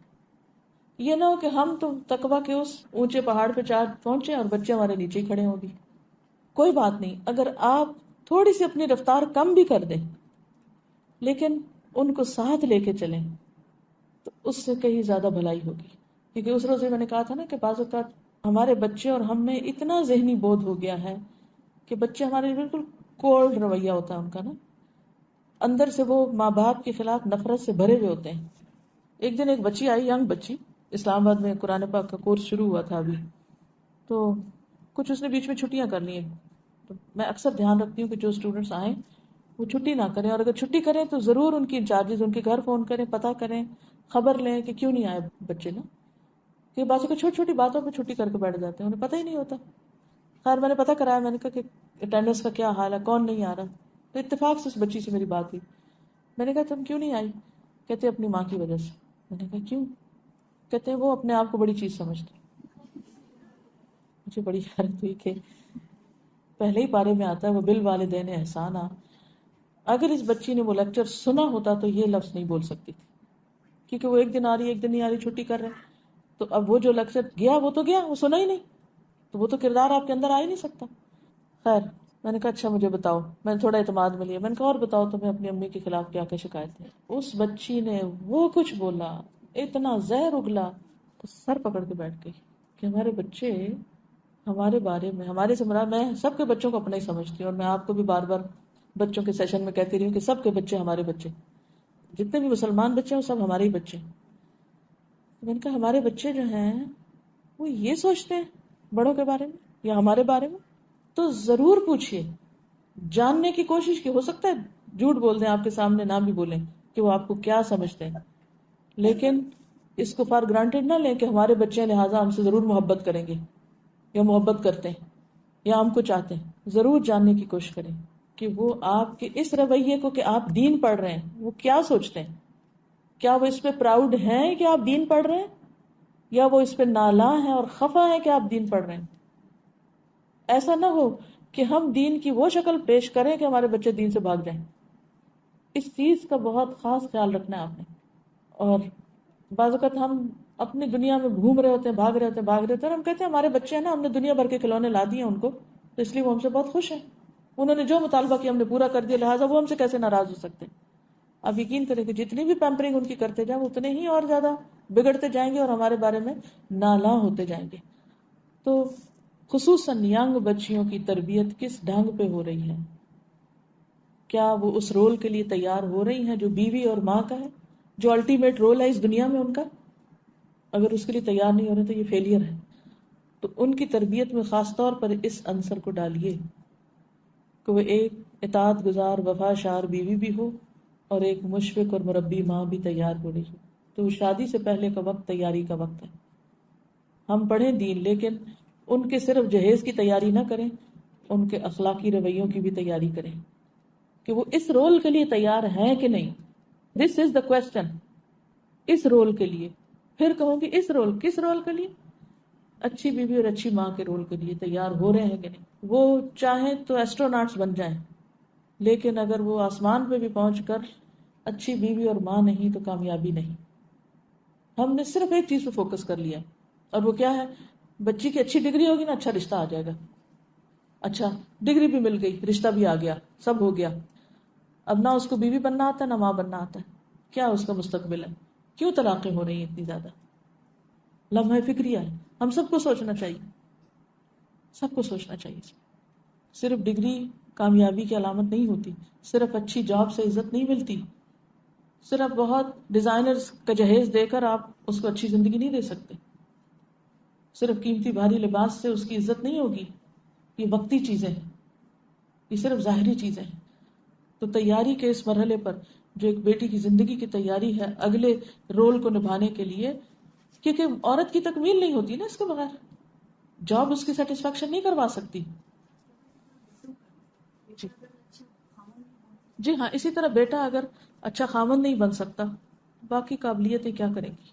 یہ نہ ہو کہ ہم تو تقویٰ کے اس اونچے پہاڑ پہ چار پہنچے اور بچے ہمارے نیچے ہی کھڑے ہوں گے. کوئی بات نہیں، اگر آپ تھوڑی سی اپنی رفتار کم بھی کر دیں لیکن ان کو ساتھ لے کے چلیں تو اس سے کہیں زیادہ بھلائی ہوگی. کیونکہ اس روز میں نے کہا تھا نا کہ بعض اوقات ہمارے بچے اور ہم میں اتنا ذہنی بودھ ہو گیا ہے کہ بچے ہمارے بالکل کولڈ رویہ ہوتا ہے ان کا نا، اندر سے وہ ماں باپ کے خلاف نفرت سے بھرے ہوئے ہوتے ہیں. ایک دن ایک بچی آئی، ینگ بچی، اسلام آباد میں قرآن پاک کا کورس شروع ہوا تھا ابھی، تو کچھ اس نے بیچ میں چھٹیاں کر لی ہیں. تو میں اکثر دھیان رکھتی ہوں کہ جو اسٹوڈنٹس آئیں وہ چھٹی نہ کریں، اور اگر چھٹی کریں تو ضرور ان کی انچارجز ان کے گھر فون کریں، پتہ کریں، خبر لیں کہ کیوں نہیں آئے بچے نا. کہ بعض کو چھوٹی چھوٹی باتوں پہ چھٹی کر کے بیٹھ جاتے ہیں، انہیں پتہ ہی نہیں ہوتا. خیر میں نے پتہ کرایا، میں نے کہا کہ اٹینڈنس کا کیا حال ہے، کون نہیں آ رہا. تو اتفاق سے اس بچی سے میری بات ہوئی. میں نے کہا تم کیوں نہیں آئی؟ کہتے اپنی ماں کی وجہ سے. میں نے کہا کیوں؟ کہتے وہ اپنے آپ کو بڑی چیز سمجھتے. مجھے بڑی حیرت ہوئی کہ پہلے ہی پارے میں آتا ہے وہ بالوالدین احسانا. اگر اس بچی نے وہ لیکچر سنا ہوتا تو یہ لفظ نہیں بول سکتی تھی، کیونکہ وہ ایک دن آ رہی ایک دن نہیں آ رہی، چھٹی کر رہے ہیں. تو اب وہ جو لیکچر گیا وہ تو گیا، وہ سنا ہی نہیں، تو وہ تو کردار آپ کے اندر آ ہی نہیں سکتا. خیر میں نے کہا اچھا مجھے بتاؤ. میں نے تھوڑا اعتماد میں لیا. میں نے کہا اور بتاؤ تمہیں اپنی امی کے خلاف کیا کیا شکایت ہے. اس بچی نے وہ کچھ بولا، اتنا زہر اگلا، تو سر پکڑ کے بیٹھ گئی کہ ہمارے بچے ہمارے بارے میں، ہمارے سے مراد، میں سب کے بچوں کو اپنا ہی سمجھتی ہوں، اور میں آپ کو بھی بار بار بچوں کے سیشن میں کہتی رہی ہوں کہ سب کے بچے ہمارے بچے، جتنے بھی مسلمان بچے ہیں وہ سب ہمارے ہی بچے. میں نے کہا ہمارے بچے جو ہیں وہ یہ سوچتے ہیں بڑوں کے بارے میں یا ہمارے بارے میں، تو ضرور پوچھیے، جاننے کی کوشش کی. ہو سکتا ہے جھوٹ بول دیں آپ کے سامنے، نہ بھی بولیں کہ وہ آپ کو کیا سمجھتے ہیں، لیکن اس کو فار گرانٹیڈ نہ لیں کہ ہمارے بچے لہٰذا ہم سے ضرور محبت کریں گے یا محبت کرتے ہیں یا ہم کو چاہتے ہیں. ضرور جاننے کی کوشش کریں کہ وہ آپ کے اس رویے کو کہ آپ دین پڑھ رہے ہیں وہ کیا سوچتے ہیں. کیا وہ اس پہ پراؤڈ ہیں کہ آپ دین پڑھ رہے ہیں، یا وہ اس پہ نالاں ہیں اور خفا ہیں کہ آپ دین پڑھ رہے ہیں. ایسا نہ ہو کہ ہم دین کی وہ شکل پیش کریں کہ ہمارے بچے دین سے بھاگ جائیں. اس چیز کا بہت خاص خیال رکھنا ہے آپ نے. اور بعض اوقات ہم اپنی دنیا میں گھوم رہے ہوتے ہیں، بھاگ رہے ہوتے ہیں، اور ہم کہتے ہیں ہمارے بچے ہیں نا، ہم نے دنیا بھر کے کھلونے لا دیے ان کو، تو اس لیے وہ ہم سے بہت خوش ہیں، انہوں نے جو مطالبہ کیا ہم نے پورا کر دیا، لہٰذا وہ ہم سے کیسے ناراض ہو سکتے ہیں. آپ یقین کریں کہ جتنی بھی پیمپرنگ ان کی کرتے جائیں وہ اتنے ہی اور زیادہ بگڑتے جائیں گے اور ہمارے بارے میں نالاں ہوتے جائیں گے. تو خصوصاً ینگ بچیوں کی تربیت کس ڈھنگ پہ ہو رہی ہے؟ کیا وہ اس رول کے لیے تیار ہو رہی ہیں جو بیوی اور ماں کا ہے، جو الٹیمیٹ رول ہے اس دنیا میں ان کا؟ اگر اس کے لیے تیار نہیں ہو رہے تو یہ فیلئر ہے. تو ان کی تربیت میں خاص طور پر اس عنصر کو ڈالیے کہ وہ ایک اطاعت گزار وفا شار بیوی بھی ہو اور ایک مشفق اور مربی ماں بھی تیار ہو رہی ہو. تو شادی سے پہلے کا وقت تیاری کا وقت ہے. ہم پڑھیں دین، لیکن ان کے صرف جہیز کی تیاری نہ کریں، ان کے اخلاقی رویوں کی بھی تیاری کریں کہ وہ اس رول کے لیے تیار ہیں کہ نہیں. دس از دا کوشچن. اس رول کے لیے، پھر کہوں گی اس رول، کس رول کے لیے؟ اچھی بیوی اور اچھی ماں کے رول کے لیے تیار ہو رہے ہیں کہ نہیں. وہ چاہیں تو ایسٹروناٹس بن جائیں، لیکن اگر وہ آسمان پہ بھی پہنچ کر اچھی بیوی اور ماں نہیں تو کامیابی نہیں. ہم نے صرف ایک چیز پہ فوکس کر لیا، اور وہ کیا ہے؟ بچی کی اچھی ڈگری ہوگی نا، اچھا رشتہ آ جائے گا. اچھا ڈگری بھی مل گئی، رشتہ بھی آ گیا، سب ہو گیا. اب نہ اس کو بیوی بننا آتا ہے نہ ماں بننا آتا ہے. کیا اس کا مستقبل ہے؟ کیوں طلاقیں ہو رہی ہیں اتنی زیادہ؟ لمحہ فکریہ ہے. ہم سب کو سوچنا چاہیے، سب کو سوچنا چاہیے. صرف ڈگری کامیابی کی علامت نہیں ہوتی، صرف اچھی جاب سے عزت نہیں ملتی، صرف بہت ڈیزائنرز کا جہیز دے کر آپ اس کو اچھی زندگی نہیں دے سکتے، صرف قیمتی بھاری لباس سے اس کی عزت نہیں ہوگی. یہ وقتی چیزیں ہیں، یہ صرف ظاہری چیزیں ہیں. تو تیاری کے اس مرحلے پر جو ایک بیٹی کی زندگی کی تیاری ہے اگلے رول کو نبھانے کے لیے، کیونکہ عورت کی تکمیل نہیں ہوتی نا اس کے بغیر، جاب اس کی سیٹسفیکشن نہیں کروا سکتی. جی جی ہاں، اسی طرح بیٹا اگر اچھا خامن نہیں بن سکتا، باقی قابلیتیں کیا کریں گی؟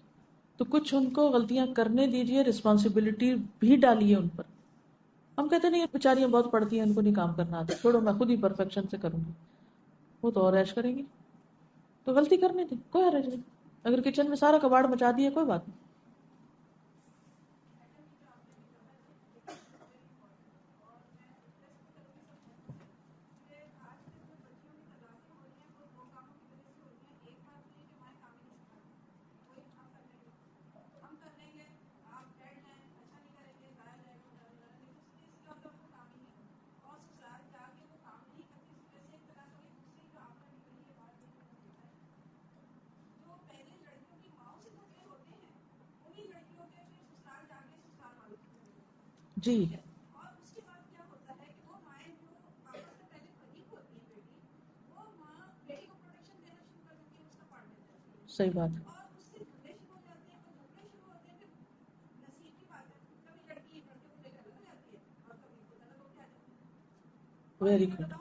تو کچھ ان کو غلطیاں کرنے دیجیے، رسپانسبلٹی بھی ڈالیے ان پر. ہم کہتے نہیں بیچاریاں بہت پڑھتی ہیں ان کو نہیں کام کرنا آتا، چھوڑو میں خود ہی پرفیکشن سے کروں گی. وہ تو اور ایش کریں گی، تو غلطی کرنے دیں، کوئی حرج نہیں. اگر کچن میں سارا کباڑ مچا دیا کوئی بات نہیں. جی صحیح بات. Very good.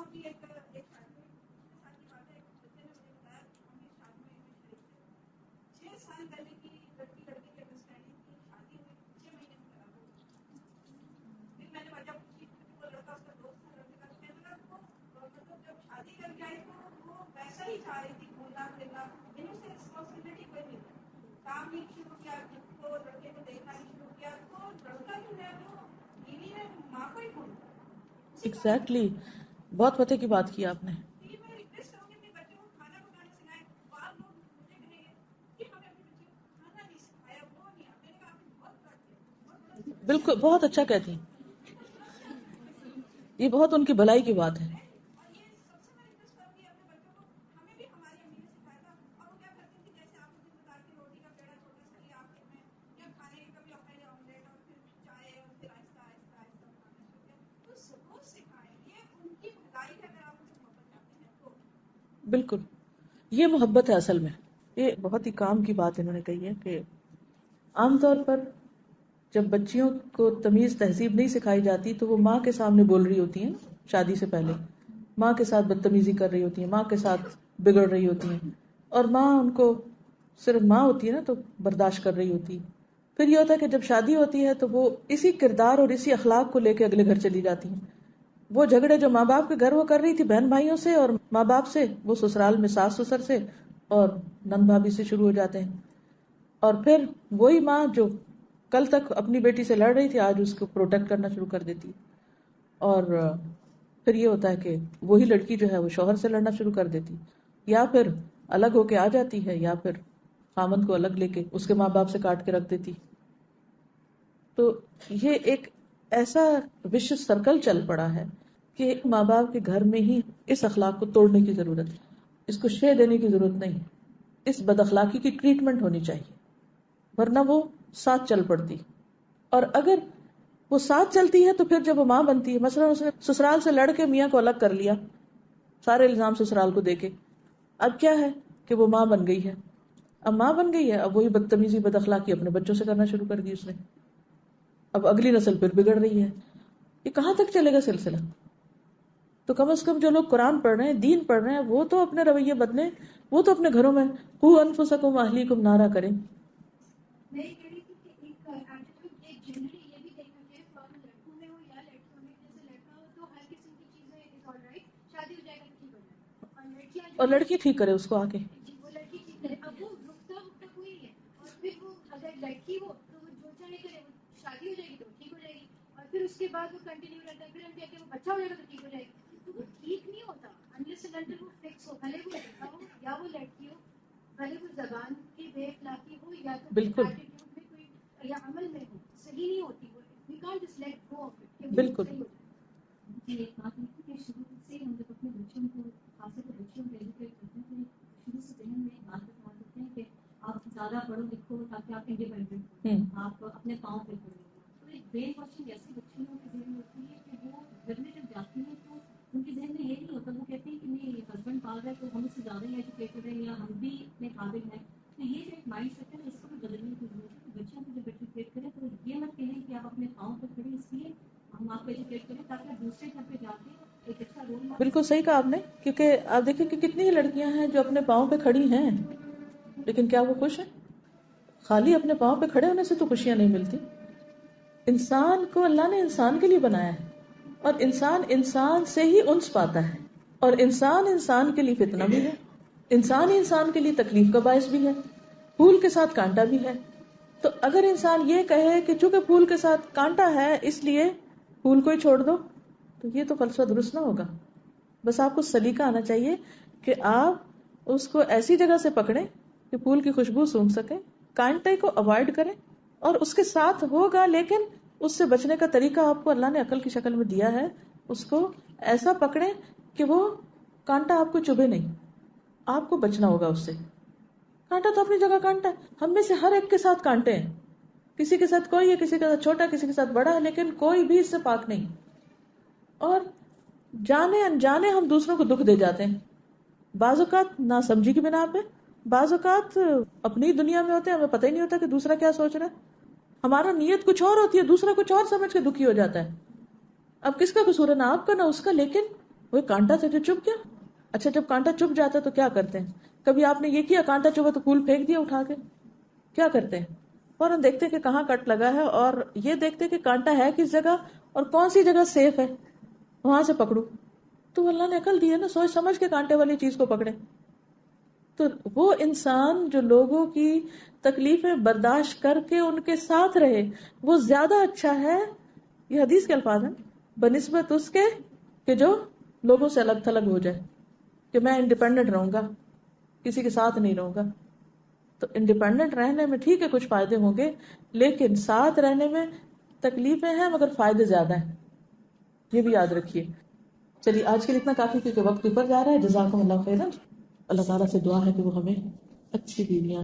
ایگزیکٹلی, بہت پتے کی بات کی آپ نے. بالکل, بہت اچھا کہتی ہیں, یہ بہت ان کی بھلائی کی بات ہے. بالکل, یہ محبت ہے اصل میں. یہ بہت ہی کام کی بات انہوں نے کہی ہے کہ عام طور پر جب بچیوں کو تمیز تہذیب نہیں سکھائی جاتی تو وہ ماں کے سامنے بول رہی ہوتی ہیں, شادی سے پہلے ماں کے ساتھ بدتمیزی کر رہی ہوتی ہیں, ماں کے ساتھ بگڑ رہی ہوتی ہیں, اور ماں ان کو صرف ماں ہوتی ہے نا تو برداشت کر رہی ہوتی ہے. پھر یہ ہوتا ہے کہ جب شادی ہوتی ہے تو وہ اسی کردار اور اسی اخلاق کو لے کے اگلے گھر چلی جاتی ہیں. وہ جھگڑے جو ماں باپ کے گھر وہ کر رہی تھی بہن بھائیوں سے اور ماں باپ سے, وہ سسرال میں ساس سسر سے اور نند بھابھی سے شروع ہو جاتے ہیں. اور پھر وہی ماں جو کل تک اپنی بیٹی سے لڑ رہی تھی آج اس کو پروٹیکٹ کرنا شروع کر دیتی. اور پھر یہ ہوتا ہے کہ وہی لڑکی جو ہے وہ شوہر سے لڑنا شروع کر دیتی, یا پھر الگ ہو کے آ جاتی ہے, یا پھر خامند کو الگ لے کے اس کے ماں باپ سے کاٹ کے رکھ دیتی. تو یہ ایک ایسا وشیس سرکل چل پڑا ہے کہ ماں باپ کے گھر میں ہی اس اخلاق کو توڑنے کی ضرورت ہے, اس کو شے دینے کی ضرورت نہیں, اس بد اخلاقی کی ٹریٹمنٹ ہونی چاہیے, ورنہ وہ ساتھ چل پڑتی. اور اگر وہ ساتھ چلتی ہے تو پھر جب وہ ماں بنتی ہے, مثلا اس نے سسرال سے لڑ کے میاں کو الگ کر لیا, سارے الزام سسرال کو دے کے, اب کیا ہے کہ وہ ماں بن گئی ہے. اب ماں بن گئی ہے, اب وہی بدتمیزی بد اخلاقی اپنے بچوں سے کرنا شروع کر دی اس نے. اب اگلی نسل پھر بگڑ رہی ہے. یہ کہاں تک چلے گا سلسلہ؟ تو کم از کم جو لوگ قرآن پڑھ رہے ہیں, دین پڑھ رہے ہیں, وہ تو اپنے رویے بدلیں, وہ تو اپنے گھروں میں قوا انفسکم واہلیکم نارا کریں. میں یہ کہہ رہی تھی کہ ایک جنرلی یہ بھی دیکھا جائے, لڑکوں میں ہو یا لڑکیوں میں, جیسے لڑکا ہو تو ہر قسم کی چیزیں از آل رائٹ, شادی ہو جائے گا تو ٹھیک ہو جائے گا, اور لڑکیاں اور لڑکی ٹھیک کرے اس کو آ کے, وہ لڑکی ٹھیک کرے. اب وہ رکتا کوئی ہے, اور پھر وہ اگر لڑکی ہو تو وہ جو چاہے کرے, شادی ہو جائے گی تو ٹھیک ہو جائے گی, اور پھر اس کے بعد وہ کنٹینیو رہتا ہے. پھر ہم کہتے ہیں وہ بچہ ہو جائے گا تو ٹھیک ہو جائے گی. تو وہ ٹھیک نہیں ہوتا انلیس اینڈ انٹل وہ فکس ہو, بھلے وہ لڑکا ہو یا وہ لڑکی ہو, بھلے وہ زبان کی بے اخلاقی ہو یا تو بالکل ایٹیٹیوڈ میں کوئی یا عمل میں ہو, صحیح نہیں ہوتی وہ. We can't just let go of it. بالکل. جی, ایک بات یہ کہ شروع سے ہم جب اپنے بچوں کو, خاص طور پر بچوں کو ایجوکیٹ کرتے ہیں تو شروع سے ذہن میں ایک بات بتا دیتے ہیں کہ آپ زیادہ پڑھو لکھو تاکہ آپ انڈیپینڈنٹ ہوں, آپ اپنے پاؤں پہ کھڑے ہو. تو ایک برین واشنگ ایسی بچیوں کے ذہن میں ہوتی ہے کہ وہ گھر میں جب جاتی ہیں تو ان کے ذہن میں یہ نہیں ہوتا, وہ کہتے ہیں کہ نہیں ہسبینڈ پال رہا ہے تو ہم اس سے زیادہ ہی ایجوکیٹڈ ہیں یا ہم بھی اتنے قابل ہیں. تو یہ جو ایک مائنڈ سیٹ ہے اس کو بھی بدلنے کی ضرورت ہے. بچوں کو جب ایجوکیٹ کریں تو یہ مت کہیں کہ آپ اپنے پاؤں پہ کھڑے, اس لیے ہم آپ کو ایجوکیٹ کریں تاکہ آپ دوسرے گھر پہ جا کے ایک اچھا رول ماڈل. بالکل صحیح کہا آپ نے, کیونکہ آپ دیکھیں کہ کتنی ہی لڑکیاں ہیں جو اپنے پاؤں پہ کھڑی ہیں, لیکن کیا وہ خوش ہیں؟ خالی اپنے پاؤں پہ کھڑے ہونے سے تو خوشیاں نہیں ملتی. انسان کو اللہ نے انسان کے لیے بنایا ہے, اور انسان انسان سے ہی انس پاتا ہے, اور انسان انسان کے لیے فتنہ بھی ہے, انسان انسان کے لیے تکلیف کا باعث بھی ہے, پھول کے ساتھ کانٹا بھی ہے. تو اگر انسان یہ کہے کہ چونکہ پھول کے ساتھ کانٹا ہے اس لیے پھول کو ہی چھوڑ دو, تو یہ تو فلسفہ درست نہ ہوگا. بس آپ کو سلیقہ آنا چاہیے کہ آپ اس کو ایسی جگہ سے پکڑیں کہ پھول کی خوشبو سونگھ سکیں, کانٹے کو اوائڈ کریں, اور اس کے ساتھ ہوگا لیکن اس سے بچنے کا طریقہ آپ کو اللہ نے عقل کی شکل میں دیا ہے, اس کو ایسا پکڑیں کہ وہ کانٹا آپ کو چبھے نہیں, آپ کو بچنا ہوگا اس سے. کانٹا تو اپنی جگہ کانٹا ہے, ہم میں سے ہر ایک کے ساتھ کانٹے ہیں, کسی کے ساتھ کوئی ہے, کسی کے ساتھ چھوٹا, کسی کے ساتھ بڑا ہے, لیکن کوئی بھی اس سے پاک نہیں. اور جانے انجانے ہم دوسروں کو دکھ دے جاتے ہیں, بعض اوقات نا سمجھی کی بنا پہ, بعض اوقات اپنی دنیا میں ہوتے ہیں, ہمیں پتہ ہی نہیں ہوتا کہ دوسرا کیا سوچ رہا ہے, ہمارا نیت کچھ اور ہوتی ہے, دوسرا کچھ اور سمجھ کے دکھی ہو جاتا ہے. اب کس کا قصور ہے؟ نہ آپ کا نہ اس کا, لیکن وہ کانٹا تھا جو چپ گیا. اچھا جب کانٹا چپ جاتا تو کیا کرتے ہیں؟ کبھی آپ نے یہ کیا کانٹا چبھا تو پھول پھینک دیا اٹھا کے؟ کیا کرتے ہیں؟ فوراً دیکھتے ہیں کہ کہاں کٹ لگا ہے اور یہ دیکھتے کہ کانٹا ہے کس جگہ اور کون سی جگہ سیف ہے، وہاں سے پکڑو. تو اللہ نے عقل دی ہے نا، سوچ سمجھ کے کانٹے والی چیز کو پکڑے. تو وہ انسان جو لوگوں کی تکلیفیں برداشت کر کے ان کے ساتھ رہے وہ زیادہ اچھا ہے، یہ حدیث کے الفاظ ہیں، بنسبت اس کے کہ جو لوگوں سے الگ تھلگ ہو جائے کہ میں انڈیپینڈنٹ رہوں گا، کسی کے ساتھ نہیں رہوں گا. تو انڈیپینڈنٹ رہنے میں ٹھیک ہے کچھ فائدے ہوں گے، لیکن ساتھ رہنے میں تکلیفیں ہیں مگر فائدے زیادہ ہیں، یہ بھی یاد رکھیے. چلیے آج کے لیے اتنا کافی کیونکہ وقت اوپر جا رہا ہے. جزاکم اللہ خیرا. اللہ تعالیٰ سے دعا ہے کہ وہ ہمیں اچھی بیویاں